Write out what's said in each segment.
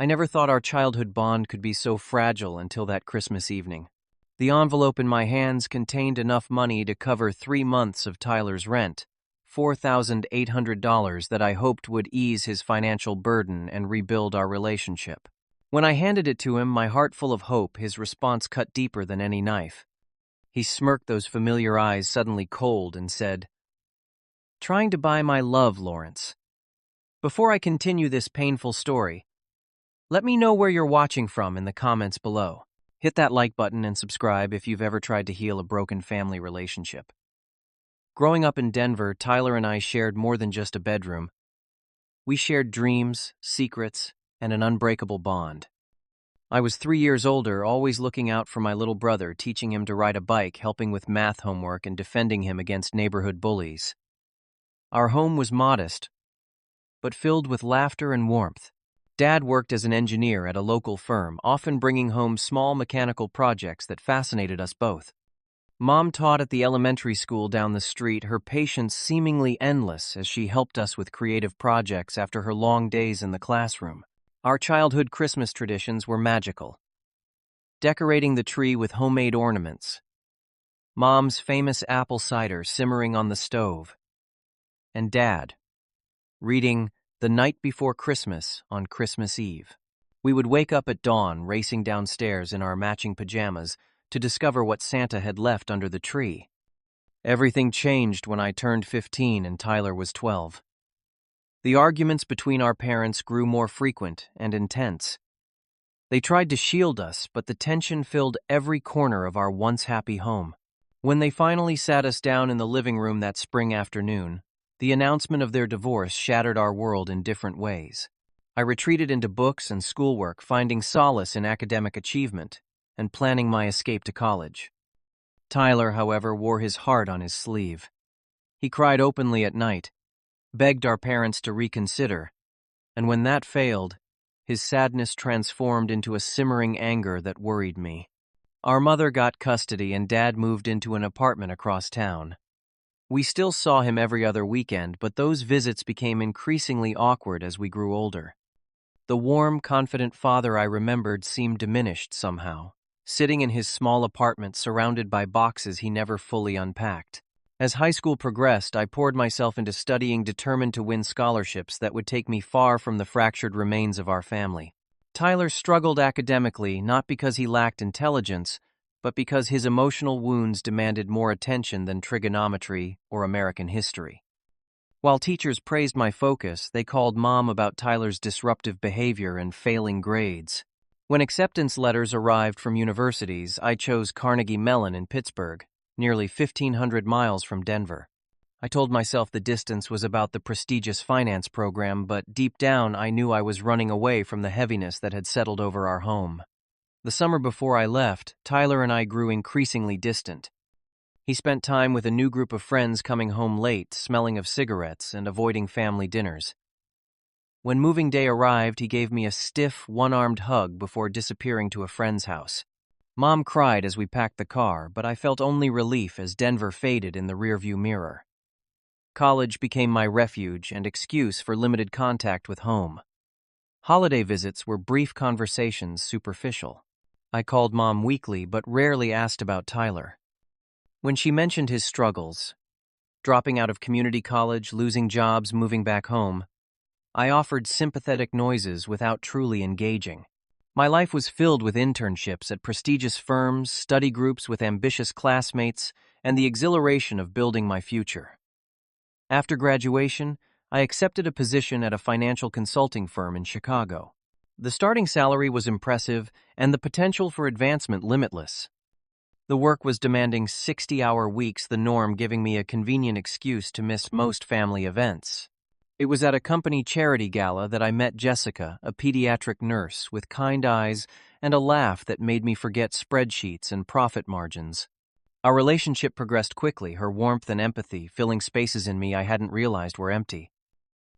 I never thought our childhood bond could be so fragile until that Christmas evening. The envelope in my hands contained enough money to cover 3 months of Tyler's rent, $4,800 that I hoped would ease his financial burden and rebuild our relationship. When I handed it to him, my heart full of hope, his response cut deeper than any knife. He smirked, those familiar eyes suddenly cold, and said, "Trying to buy my love, Lawrence. Before I continue this painful story, let me know where you're watching from in the comments below. Hit that like button and subscribe if you've ever tried to heal a broken family relationship." Growing up in Denver, Tyler and I shared more than just a bedroom. We shared dreams, secrets, and an unbreakable bond. I was 3 years older, always looking out for my little brother, teaching him to ride a bike, helping with math homework, and defending him against neighborhood bullies. Our home was modest, but filled with laughter and warmth. Dad worked as an engineer at a local firm, often bringing home small mechanical projects that fascinated us both. Mom taught at the elementary school down the street, her patience seemingly endless as she helped us with creative projects after her long days in the classroom. Our childhood Christmas traditions were magical. Decorating the tree with homemade ornaments, Mom's famous apple cider simmering on the stove, and Dad reading The Night Before Christmas on Christmas Eve. We would wake up at dawn, racing downstairs in our matching pajamas to discover what Santa had left under the tree. Everything changed when I turned 15 and Tyler was 12. The arguments between our parents grew more frequent and intense. They tried to shield us, but the tension filled every corner of our once happy home. When they finally sat us down in the living room that spring afternoon, the announcement of their divorce shattered our world in different ways. I retreated into books and schoolwork, finding solace in academic achievement and planning my escape to college. Tyler, however, wore his heart on his sleeve. He cried openly at night, begged our parents to reconsider, and when that failed, his sadness transformed into a simmering anger that worried me. Our mother got custody and Dad moved into an apartment across town. We still saw him every other weekend, but those visits became increasingly awkward as we grew older. The warm, confident father I remembered seemed diminished somehow, sitting in his small apartment surrounded by boxes he never fully unpacked. As high school progressed, I poured myself into studying, determined to win scholarships that would take me far from the fractured remains of our family. Tyler struggled academically, not because he lacked intelligence, but because his emotional wounds demanded more attention than trigonometry or American history. While teachers praised my focus, they called Mom about Tyler's disruptive behavior and failing grades. When acceptance letters arrived from universities, I chose Carnegie Mellon in Pittsburgh, nearly 1,500 miles from Denver. I told myself the distance was about the prestigious finance program, but deep down I knew I was running away from the heaviness that had settled over our home. The summer before I left, Tyler and I grew increasingly distant. He spent time with a new group of friends, coming home late, smelling of cigarettes, and avoiding family dinners. When moving day arrived, he gave me a stiff, one-armed hug before disappearing to a friend's house. Mom cried as we packed the car, but I felt only relief as Denver faded in the rearview mirror. College became my refuge and excuse for limited contact with home. Holiday visits were brief conversations, superficial. I called Mom weekly, but rarely asked about Tyler. When she mentioned his struggles, dropping out of community college, losing jobs, moving back home, I offered sympathetic noises without truly engaging. My life was filled with internships at prestigious firms, study groups with ambitious classmates, and the exhilaration of building my future. After graduation, I accepted a position at a financial consulting firm in Chicago. The starting salary was impressive and the potential for advancement limitless. The work was demanding 60-hour weeks, the norm, giving me a convenient excuse to miss most family events. It was at a company charity gala that I met Jessica, a pediatric nurse with kind eyes and a laugh that made me forget spreadsheets and profit margins. Our relationship progressed quickly, her warmth and empathy filling spaces in me I hadn't realized were empty.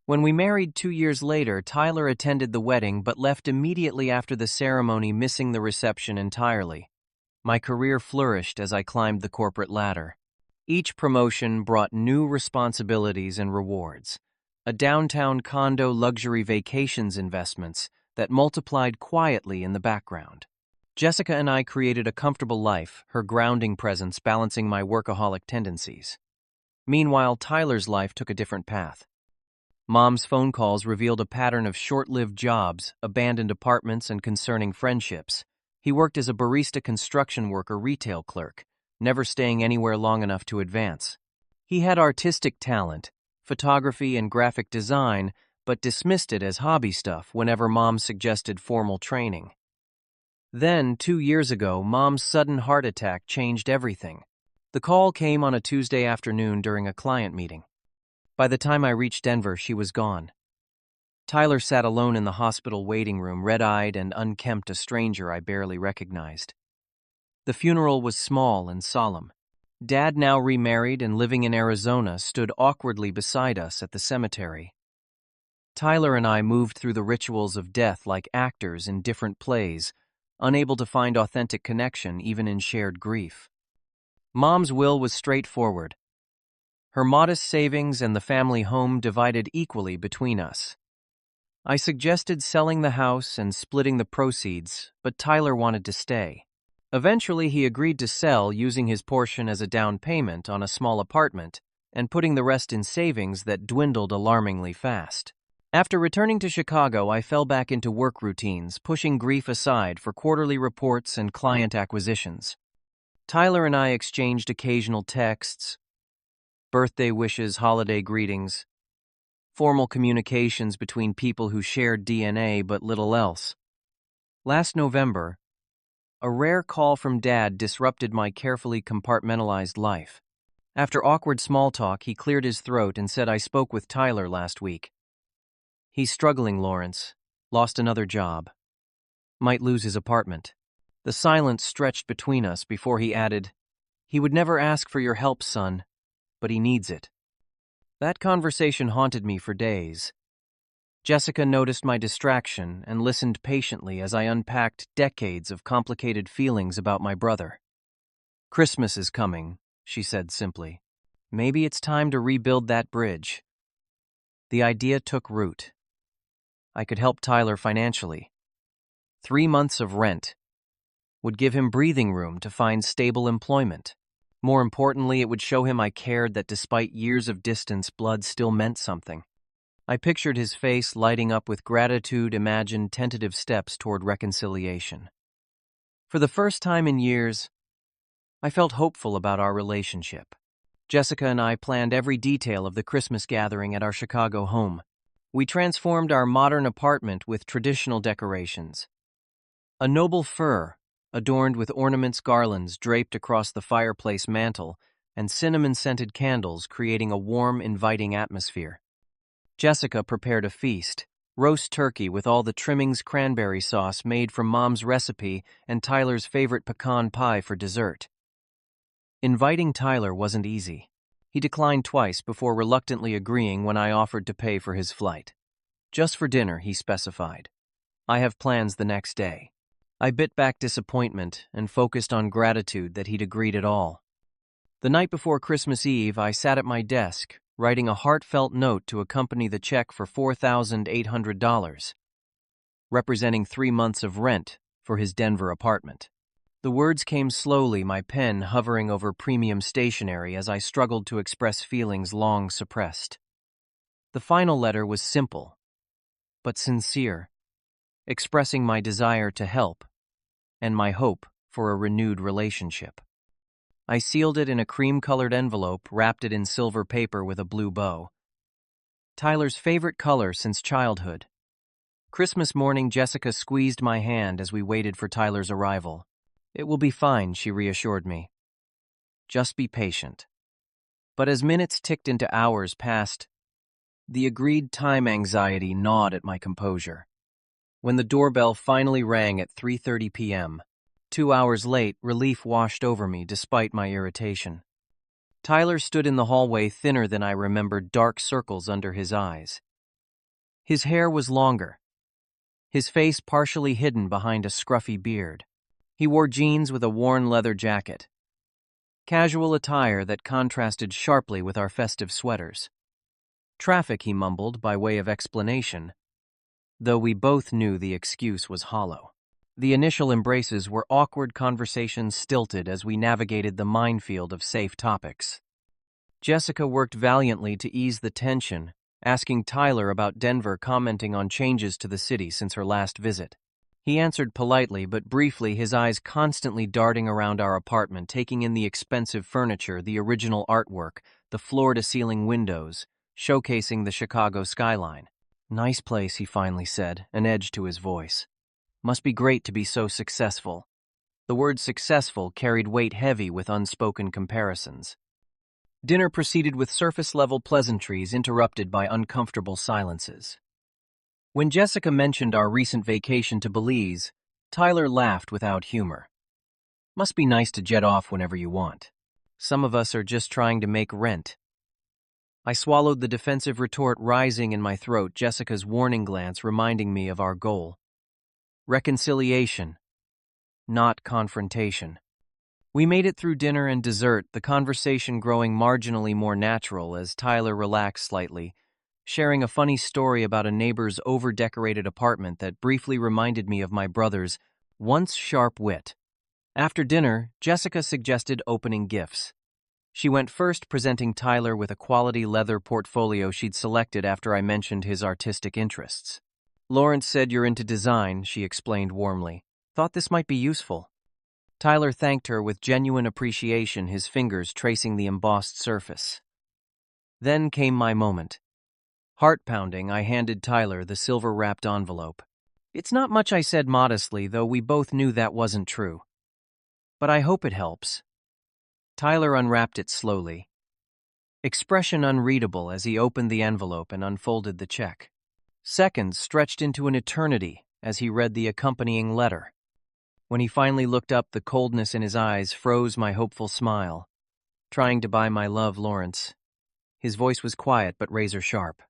When we married 2 years later, Tyler attended the wedding but left immediately after the ceremony, missing the reception entirely. My career flourished as I climbed the corporate ladder. Each promotion brought new responsibilities and rewards. A downtown condo, luxury vacations, investments, that multiplied quietly in the background. Jessica and I created a comfortable life, her grounding presence balancing my workaholic tendencies. Meanwhile, Tyler's life took a different path. Mom's phone calls revealed a pattern of short-lived jobs, abandoned apartments, and concerning friendships. He worked as a barista construction worker retail clerk, never staying anywhere long enough to advance. He had artistic talent, photography and graphic design, but dismissed it as hobby stuff whenever Mom suggested formal training. Then, 2 years ago, Mom's sudden heart attack changed everything. The call came on a Tuesday afternoon during a client meeting. By the time I reached Denver, she was gone. Tyler sat alone in the hospital waiting room, red-eyed and unkempt, a stranger I barely recognized. The funeral was small and solemn. Dad, now remarried and living in Arizona, stood awkwardly beside us at the cemetery. Tyler and I moved through the rituals of death like actors in different plays, unable to find authentic connection even in shared grief. Mom's will was straightforward. Her modest savings and the family home divided equally between us. I suggested selling the house and splitting the proceeds, but Tyler wanted to stay. Eventually, he agreed to sell, using his portion as a down payment on a small apartment and putting the rest in savings that dwindled alarmingly fast. After returning to Chicago, I fell back into work routines, pushing grief aside for quarterly reports and client acquisitions. Tyler and I exchanged occasional texts, birthday wishes, holiday greetings, formal communications between people who shared DNA but little else. Last November, a rare call from Dad disrupted my carefully compartmentalized life. After awkward small talk, he cleared his throat and said, "I spoke with Tyler last week. He's struggling, Lawrence. Lost another job. Might lose his apartment." The silence stretched between us before he added, "He would never ask for your help, son, but he needs it." That conversation haunted me for days. Jessica noticed my distraction and listened patiently as I unpacked decades of complicated feelings about my brother. "Christmas is coming," she said simply. "Maybe it's time to rebuild that bridge." The idea took root. I could help Tyler financially. 3 months of rent would give him breathing room to find stable employment. More importantly, it would show him I cared, that despite years of distance, blood still meant something. I pictured his face lighting up with gratitude, imagined tentative steps toward reconciliation. For the first time in years, I felt hopeful about our relationship. Jessica and I planned every detail of the Christmas gathering at our Chicago home. We transformed our modern apartment with traditional decorations. A noble fir, adorned with ornaments, garlands draped across the fireplace mantel, and cinnamon-scented candles, creating a warm, inviting atmosphere. Jessica prepared a feast, roast turkey with all the trimmings, cranberry sauce made from Mom's recipe, and Tyler's favorite pecan pie for dessert. Inviting Tyler wasn't easy. He declined twice before reluctantly agreeing when I offered to pay for his flight. "Just for dinner," he specified. "I have plans the next day." I bit back disappointment and focused on gratitude that he'd agreed at all. The night before Christmas Eve, I sat at my desk, writing a heartfelt note to accompany the check for $4,800, representing 3 months of rent for his Denver apartment. The words came slowly, my pen hovering over premium stationery as I struggled to express feelings long suppressed. The final letter was simple, but sincere, expressing my desire to help and my hope for a renewed relationship. I sealed it in a cream-colored envelope, wrapped it in silver paper with a blue bow. Tyler's favorite color since childhood. Christmas morning, Jessica squeezed my hand as we waited for Tyler's arrival. "It will be fine," she reassured me. "Just be patient." But as minutes ticked into hours past, the agreed time anxiety gnawed at my composure. When the doorbell finally rang at 3:30 p.m., 2 hours late, relief washed over me despite my irritation. Tyler stood in the hallway, thinner than I remembered, dark circles under his eyes. His hair was longer, his face partially hidden behind a scruffy beard. He wore jeans with a worn leather jacket, casual attire that contrasted sharply with our festive sweaters. "Traffic," he mumbled by way of explanation. though we both knew the excuse was hollow. The initial embraces were awkward conversations stilted as we navigated the minefield of safe topics. Jessica worked valiantly to ease the tension, asking Tyler about Denver, commenting on changes to the city since her last visit. He answered politely but briefly, his eyes constantly darting around our apartment, taking in the expensive furniture, the original artwork, the floor-to-ceiling windows, showcasing the Chicago skyline. "Nice place," he finally said, an edge to his voice. "Must be great to be so successful." The word successful carried weight, heavy with unspoken comparisons. Dinner proceeded with surface-level pleasantries interrupted by uncomfortable silences. When Jessica mentioned our recent vacation to Belize, Tyler laughed without humor. "Must be nice to jet off whenever you want. Some of us are just trying to make rent." I swallowed the defensive retort rising in my throat, Jessica's warning glance reminding me of our goal. Reconciliation, not confrontation. We made it through dinner and dessert, the conversation growing marginally more natural as Tyler relaxed slightly, sharing a funny story about a neighbor's over-decorated apartment that briefly reminded me of my brother's once sharp wit. After dinner, Jessica suggested opening gifts. She went first, presenting Tyler with a quality leather portfolio she'd selected after I mentioned his artistic interests. "Lawrence said you're into design," she explained warmly. "Thought this might be useful." Tyler thanked her with genuine appreciation, his fingers tracing the embossed surface. Then came my moment. Heart-pounding, I handed Tyler the silver-wrapped envelope. "It's not much," I said modestly, though we both knew that wasn't true. "But I hope it helps." Tyler unwrapped it slowly, expression unreadable as he opened the envelope and unfolded the check. Seconds stretched into an eternity as he read the accompanying letter. When he finally looked up, the coldness in his eyes froze my hopeful smile. "Trying to buy my love, Lawrence." His voice was quiet but razor-sharp.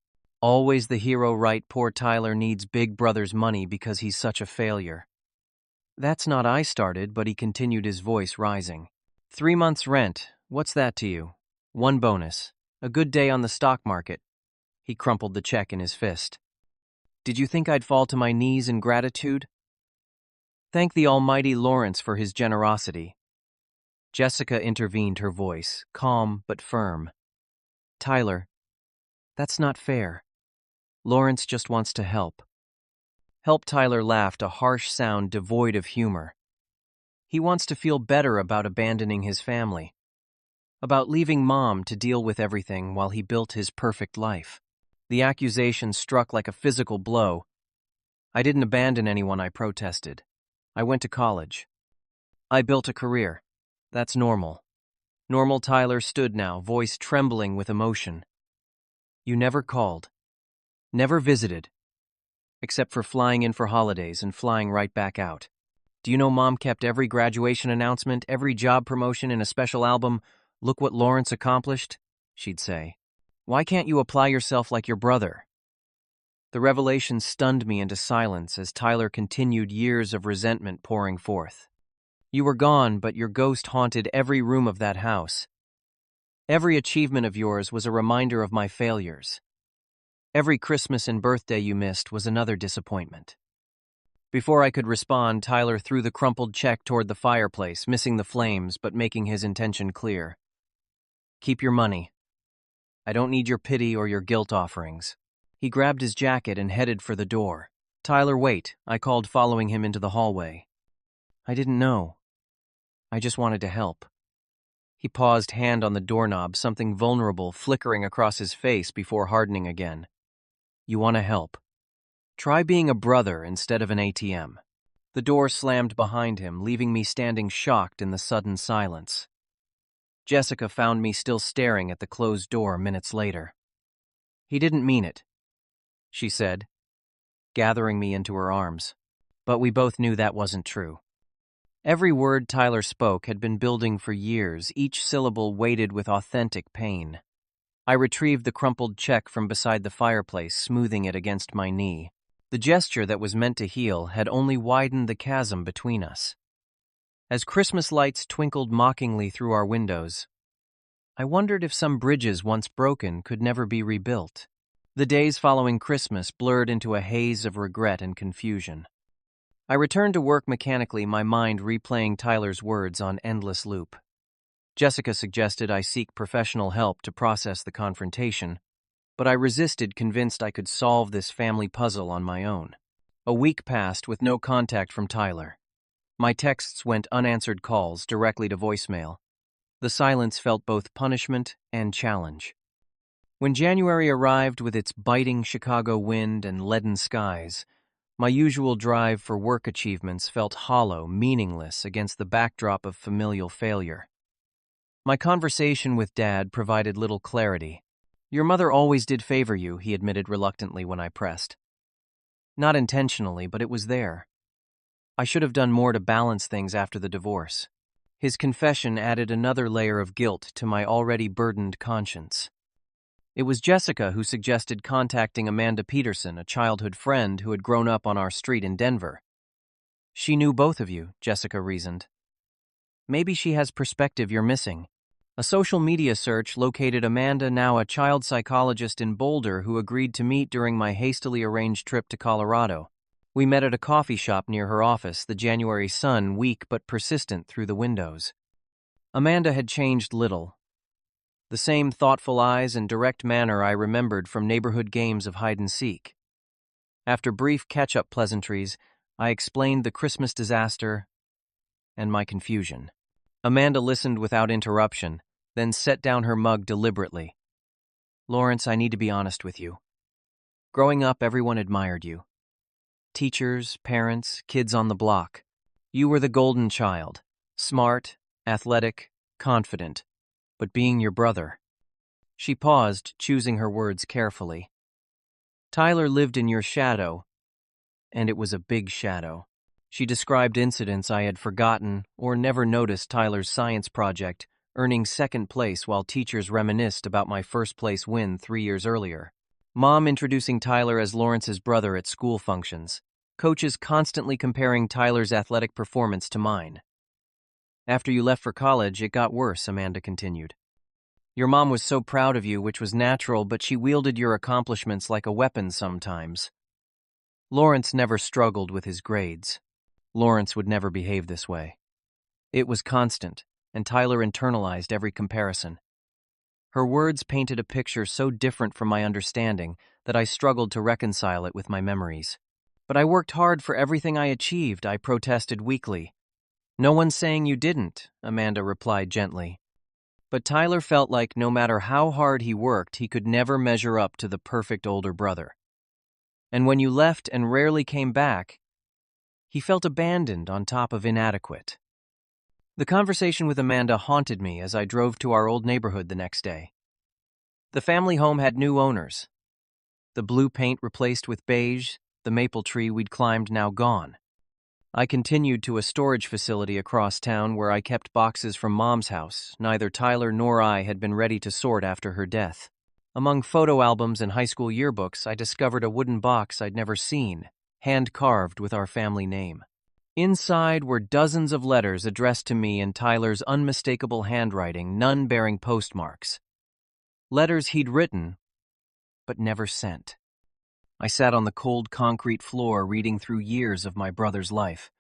"Always the hero, right? Poor Tyler needs Big Brother's money because he's such a failure." "That's not," I started, but he continued, his voice rising. 3 months' rent, what's that to you? 1 bonus. A good day on the stock market." He crumpled the check in his fist. "Did you think I'd fall to my knees in gratitude?" "Thank the almighty Lawrence for his generosity." Jessica intervened, her voice calm but firm. "Tyler, that's not fair. Lawrence just wants to help." Help, Tyler laughed, a harsh sound devoid of humor. "He wants to feel better about abandoning his family, about leaving Mom to deal with everything while he built his perfect life." The accusation struck like a physical blow. "I didn't abandon anyone," I protested. "I went to college. I built a career. That's normal." Normal, Tyler stood now, voice trembling with emotion. "You never called. Never visited. Except for flying in for holidays and flying right back out. Do you know Mom kept every graduation announcement, every job promotion in a special album? 'Look what Lawrence accomplished,' she'd say. Why can't you apply yourself like your brother?" The revelation stunned me into silence as Tyler continued, years of resentment pouring forth. "You were gone, but your ghost haunted every room of that house. Every achievement of yours was a reminder of my failures. Every Christmas and birthday you missed was another disappointment." Before I could respond, Tyler threw the crumpled check toward the fireplace, missing the flames but making his intention clear. "Keep your money. I don't need your pity or your guilt offerings." He grabbed his jacket and headed for the door. "Tyler, wait," I called, following him into the hallway. "I didn't know. I just wanted to help." He paused, hand on the doorknob, something vulnerable flickering across his face before hardening again. "You want to help? Try being a brother instead of an ATM." The door slammed behind him, leaving me standing shocked in the sudden silence. Jessica found me still staring at the closed door minutes later. "He didn't mean it," she said, gathering me into her arms. But we both knew that wasn't true. Every word Tyler spoke had been building for years, each syllable weighted with authentic pain. I retrieved the crumpled check from beside the fireplace, smoothing it against my knee. The gesture that was meant to heal had only widened the chasm between us. As Christmas lights twinkled mockingly through our windows, I wondered if some bridges once broken could never be rebuilt. The days following Christmas blurred into a haze of regret and confusion. I returned to work mechanically, my mind replaying Tyler's words on endless loop. Jessica suggested I seek professional help to process the confrontation, but I resisted, convinced I could solve this family puzzle on my own. A week passed with no contact from Tyler. My texts went unanswered, calls directly to voicemail. The silence felt both punishment and challenge. When January arrived with its biting Chicago wind and leaden skies, my usual drive for work achievements felt hollow, meaningless against the backdrop of familial failure. My conversation with Dad provided little clarity. "Your mother always did favor you," he admitted reluctantly when I pressed. Not intentionally, but it was there. I should have done more to balance things after the divorce. His confession added another layer of guilt to my already burdened conscience. It was Jessica who suggested contacting Amanda Peterson, a childhood friend who had grown up on our street in Denver. "She knew both of you," Jessica reasoned. "Maybe she has perspective you're missing." A social media search located Amanda, now a child psychologist in Boulder, who agreed to meet during my hastily arranged trip to Colorado. We met at a coffee shop near her office, the January sun weak but persistent through the windows. Amanda had changed little. The same thoughtful eyes and direct manner I remembered from neighborhood games of hide-and-seek. After brief catch-up pleasantries, I explained the Christmas disaster and my confusion. Amanda listened without interruption, then set down her mug deliberately. "Lawrence, I need to be honest with you. Growing up, everyone admired you. Teachers, parents, kids on the block. You were the golden child, smart, athletic, confident. But being your brother..." She paused, choosing her words carefully. "Tyler lived in your shadow, and it was a big shadow." She described incidents I had forgotten or never noticed: Tyler's science project, earning second place while teachers reminisced about my first-place win 3 years earlier. Mom introducing Tyler as Lawrence's brother at school functions. Coaches constantly comparing Tyler's athletic performance to mine. "After you left for college, it got worse," Amanda continued. "Your mom was so proud of you, which was natural, but she wielded your accomplishments like a weapon sometimes. Lawrence never struggled with his grades. Lawrence would never behave this way. It was constant, and Tyler internalized every comparison." Her words painted a picture so different from my understanding that I struggled to reconcile it with my memories. "But I worked hard for everything I achieved," I protested weakly. "No one's saying you didn't," Amanda replied gently. But Tyler felt like no matter how hard he worked, he could never measure up to the perfect older brother. And when you left and rarely came back, he felt abandoned on top of inadequate. The conversation with Amanda haunted me as I drove to our old neighborhood the next day. The family home had new owners. The blue paint replaced with beige, the maple tree we'd climbed now gone. I continued to a storage facility across town where I kept boxes from Mom's house. Neither Tyler nor I had been ready to sort after her death. Among photo albums and high school yearbooks, I discovered a wooden box I'd never seen, hand-carved with our family name. Inside were dozens of letters addressed to me in Tyler's unmistakable handwriting, none bearing postmarks. Letters he'd written, but never sent. I sat on the cold concrete floor reading through years of my brother's life.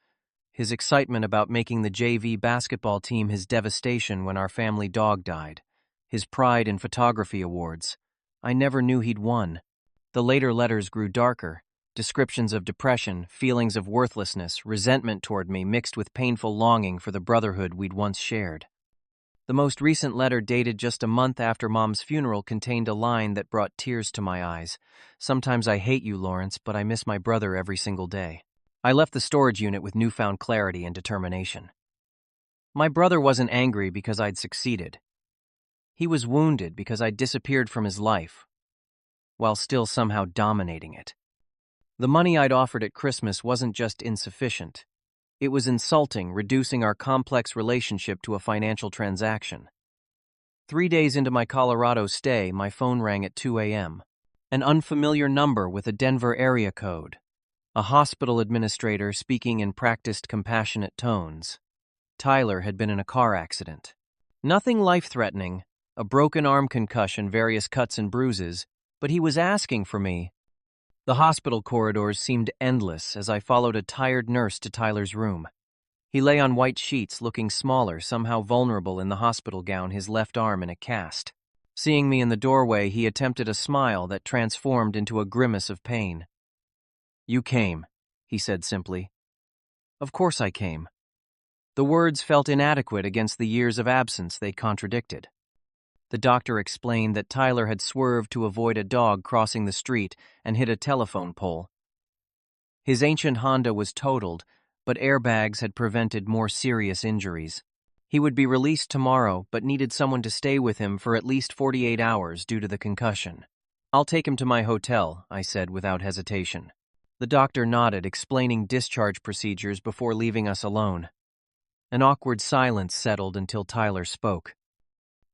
His excitement about making the JV basketball team, his devastation when our family dog died, his pride in photography awards. I never knew he'd won. The later letters grew darker. Descriptions of depression, feelings of worthlessness, resentment toward me mixed with painful longing for the brotherhood we'd once shared. The most recent letter, dated just a month after Mom's funeral, contained a line that brought tears to my eyes. "Sometimes I hate you, Lawrence, but I miss my brother every single day." I left the storage unit with newfound clarity and determination. My brother wasn't angry because I'd succeeded. He was wounded because I'd disappeared from his life, while still somehow dominating it. The money I'd offered at Christmas wasn't just insufficient. It was insulting, reducing our complex relationship to a financial transaction. 3 days into my Colorado stay, my phone rang at 2 a.m. An unfamiliar number with a Denver area code. A hospital administrator speaking in practiced, compassionate tones. Tyler had been in a car accident. Nothing life-threatening, a broken arm concussion, various cuts and bruises, But he was asking for me. The hospital corridors seemed endless as I followed a tired nurse to Tyler's room. He lay on white sheets, looking smaller, somehow vulnerable in the hospital gown, his left arm in a cast. Seeing me in the doorway, he attempted a smile that transformed into a grimace of pain. "You came," he said simply. Of course I came. The words felt inadequate against the years of absence they contradicted. The doctor explained that Tyler had swerved to avoid a dog crossing the street and hit a telephone pole. His ancient Honda was totaled, but airbags had prevented more serious injuries. He would be released tomorrow, but needed someone to stay with him for at least 48 hours due to the concussion. "I'll take him to my hotel," I said without hesitation. The doctor nodded, explaining discharge procedures before leaving us alone. An awkward silence settled until Tyler spoke.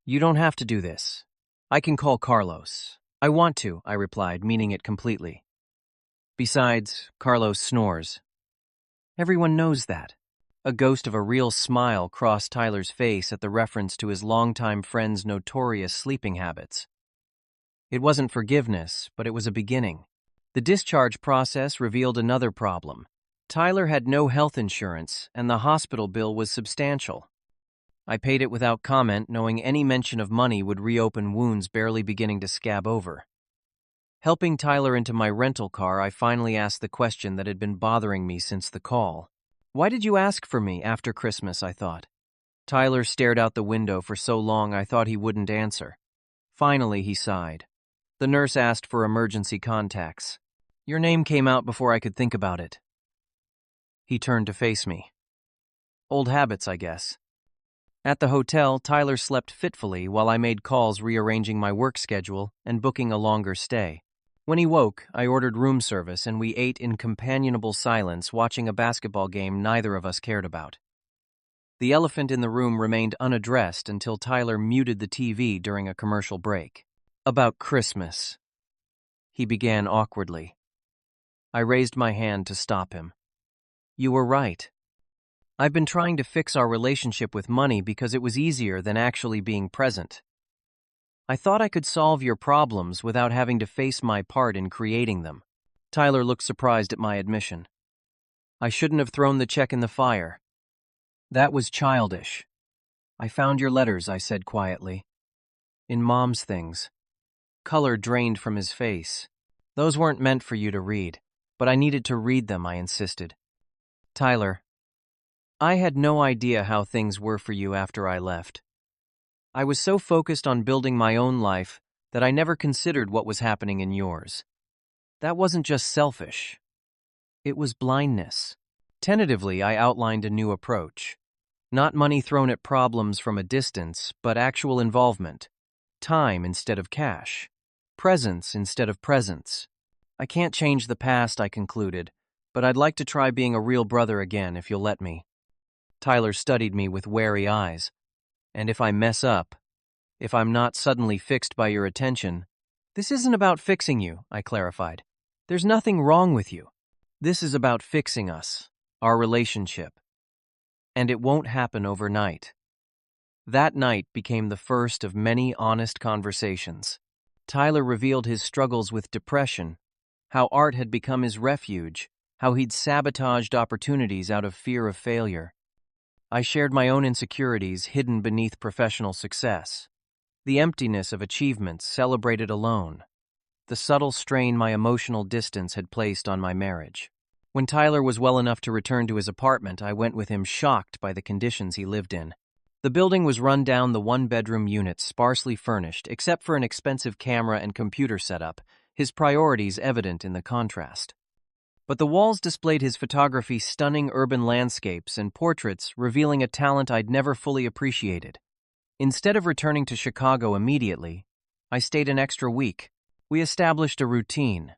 "You don't have to do this. I can call Carlos." "I want to," I replied, meaning it completely. "Besides, Carlos snores." "Everyone knows that." A ghost of a real smile crossed Tyler's face at the reference to his longtime friend's notorious sleeping habits. It wasn't forgiveness, but it was a beginning. The discharge process revealed another problem. Tyler had no health insurance, and the hospital bill was substantial. I paid it without comment, knowing any mention of money would reopen wounds barely beginning to scab over. Helping Tyler into my rental car, I finally asked the question that had been bothering me since the call. "Why did you ask for me after Christmas?" I thought. Tyler stared out the window for so long I thought he wouldn't answer. Finally, he sighed. The nurse asked for emergency contacts. "Your name came out before I could think about it." He turned to face me. Old habits, I guess. At the hotel, Tyler slept fitfully while I made calls rearranging my work schedule and booking a longer stay. When he woke, I ordered room service and we ate in companionable silence, watching a basketball game neither of us cared about. The elephant in the room remained unaddressed until Tyler muted the TV during a commercial break. "About Christmas," he began awkwardly. I raised my hand to stop him. "You were right. I've been trying to fix our relationship with money because it was easier than actually being present. I thought I could solve your problems without having to face my part in creating them." Tyler looked surprised at my admission. "I shouldn't have thrown the check in the fire. That was childish. I found your letters," I said quietly. "In Mom's things." Color drained from his face. "Those weren't meant for you to read, but I needed to read them," I insisted. "Tyler, I had no idea how things were for you after I left. I was so focused on building my own life that I never considered what was happening in yours. That wasn't just selfish. It was blindness." Tentatively, I outlined a new approach. Not money thrown at problems from a distance, but actual involvement. Time instead of cash. Presence instead of presence. "I can't change the past," I concluded, "but I'd like to try being a real brother again if you'll let me." Tyler studied me with wary eyes. "And if I mess up, if I'm not suddenly fixed by your attention—" "This isn't about fixing you," I clarified. "There's nothing wrong with you. This is about fixing us, our relationship. And it won't happen overnight." That night became the first of many honest conversations. Tyler revealed his struggles with depression, how art had become his refuge, how he'd sabotaged opportunities out of fear of failure. I shared my own insecurities hidden beneath professional success, the emptiness of achievements celebrated alone, the subtle strain my emotional distance had placed on my marriage. When Tyler was well enough to return to his apartment, I went with him, shocked by the conditions he lived in. The building was run down, the one-bedroom unit sparsely furnished, except for an expensive camera and computer setup, his priorities evident in the contrast. But the walls displayed his photography, stunning urban landscapes and portraits revealing a talent I'd never fully appreciated. Instead of returning to Chicago immediately, I stayed an extra week. We established a routine.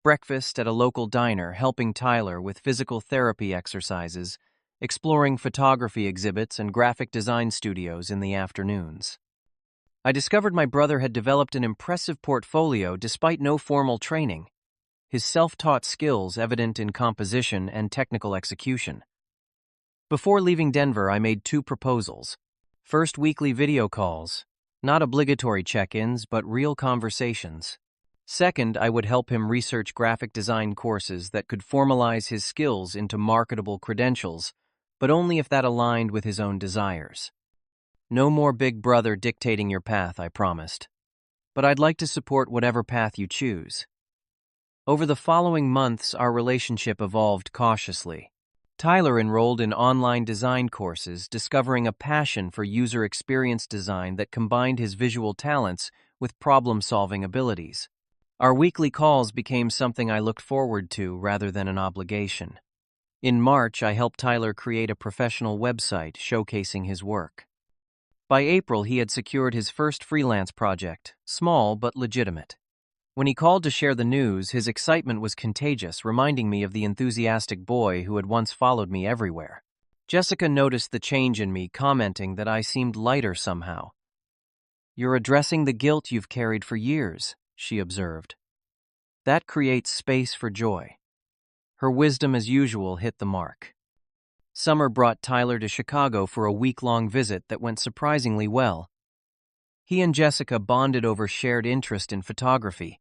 Breakfast at a local diner, helping Tyler with physical therapy exercises, exploring photography exhibits and graphic design studios in the afternoons. I discovered my brother had developed an impressive portfolio despite no formal training, his self-taught skills evident in composition and technical execution. Before leaving Denver, I made 2 proposals. First, weekly video calls, not obligatory check-ins, but real conversations. Second, I would help him research graphic design courses that could formalize his skills into marketable credentials, but only if that aligned with his own desires. No more big brother dictating your path, I promised. But I'd like to support whatever path you choose. Over the following months, our relationship evolved cautiously. Tyler enrolled in online design courses, discovering a passion for user experience design that combined his visual talents with problem-solving abilities. Our weekly calls became something I looked forward to rather than an obligation. In March, I helped Tyler create a professional website showcasing his work. By April, he had secured his first freelance project, small but legitimate. When he called to share the news, his excitement was contagious, reminding me of the enthusiastic boy who had once followed me everywhere. Jessica noticed the change in me, commenting that I seemed lighter somehow. "You're addressing the guilt you've carried for years," she observed. "That creates space for joy." Her wisdom, as usual, hit the mark. Summer brought Tyler to Chicago for a week-long visit that went surprisingly well. He and Jessica bonded over shared interest in photography,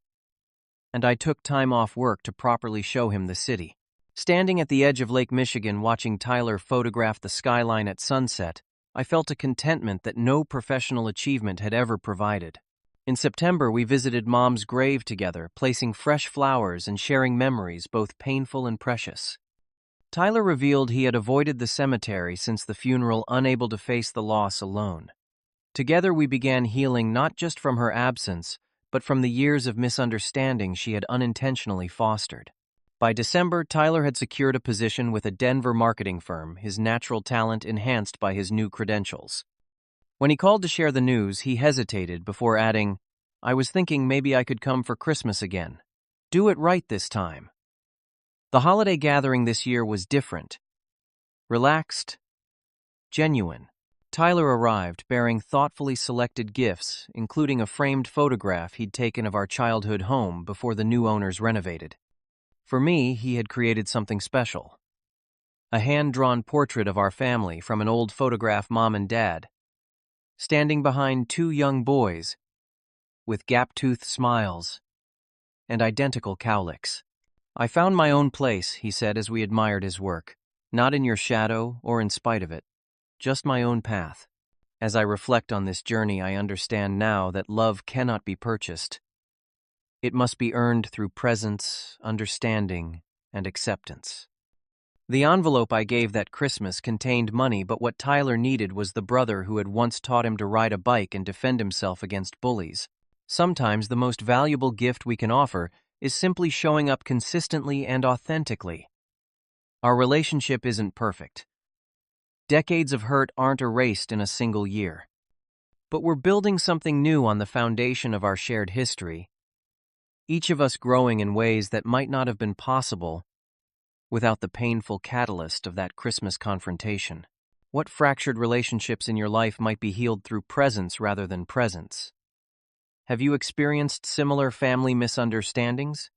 and I took time off work to properly show him the city. Standing at the edge of Lake Michigan watching Tyler photograph the skyline at sunset, I felt a contentment that no professional achievement had ever provided. In September, we visited Mom's grave together, placing fresh flowers and sharing memories both painful and precious. Tyler revealed he had avoided the cemetery since the funeral, unable to face the loss alone. Together we began healing not just from her absence, but from the years of misunderstanding she had unintentionally fostered. By December, Tyler had secured a position with a Denver marketing firm, his natural talent enhanced by his new credentials. When he called to share the news, he hesitated before adding, "I was thinking maybe I could come for Christmas again. Do it right this time." The holiday gathering this year was different. Relaxed, genuine. Tyler arrived bearing thoughtfully selected gifts, including a framed photograph he'd taken of our childhood home before the new owners renovated. For me, he had created something special. A hand-drawn portrait of our family from an old photograph Mom and Dad, standing behind two young boys with gap-toothed smiles and identical cowlicks. "I found my own place," he said as we admired his work. "Not in your shadow or in spite of it, just my own path." As I reflect on this journey, I understand now that love cannot be purchased. It must be earned through presence, understanding, and acceptance. The envelope I gave that Christmas contained money, but what Tyler needed was the brother who had once taught him to ride a bike and defend himself against bullies. Sometimes the most valuable gift we can offer is simply showing up consistently and authentically. Our relationship isn't perfect. Decades of hurt aren't erased in a single year. But we're building something new on the foundation of our shared history, each of us growing in ways that might not have been possible without the painful catalyst of that Christmas confrontation. What fractured relationships in your life might be healed through presence rather than presence? Have you experienced similar family misunderstandings?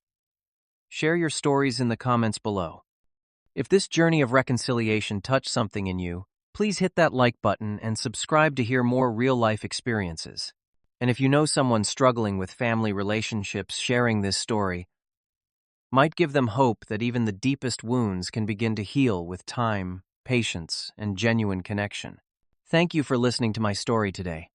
Share your stories in the comments below. If this journey of reconciliation touched something in you, please hit that like button and subscribe to hear more real-life experiences. And if you know someone struggling with family relationships, sharing this story might give them hope that even the deepest wounds can begin to heal with time, patience, and genuine connection. Thank you for listening to my story today.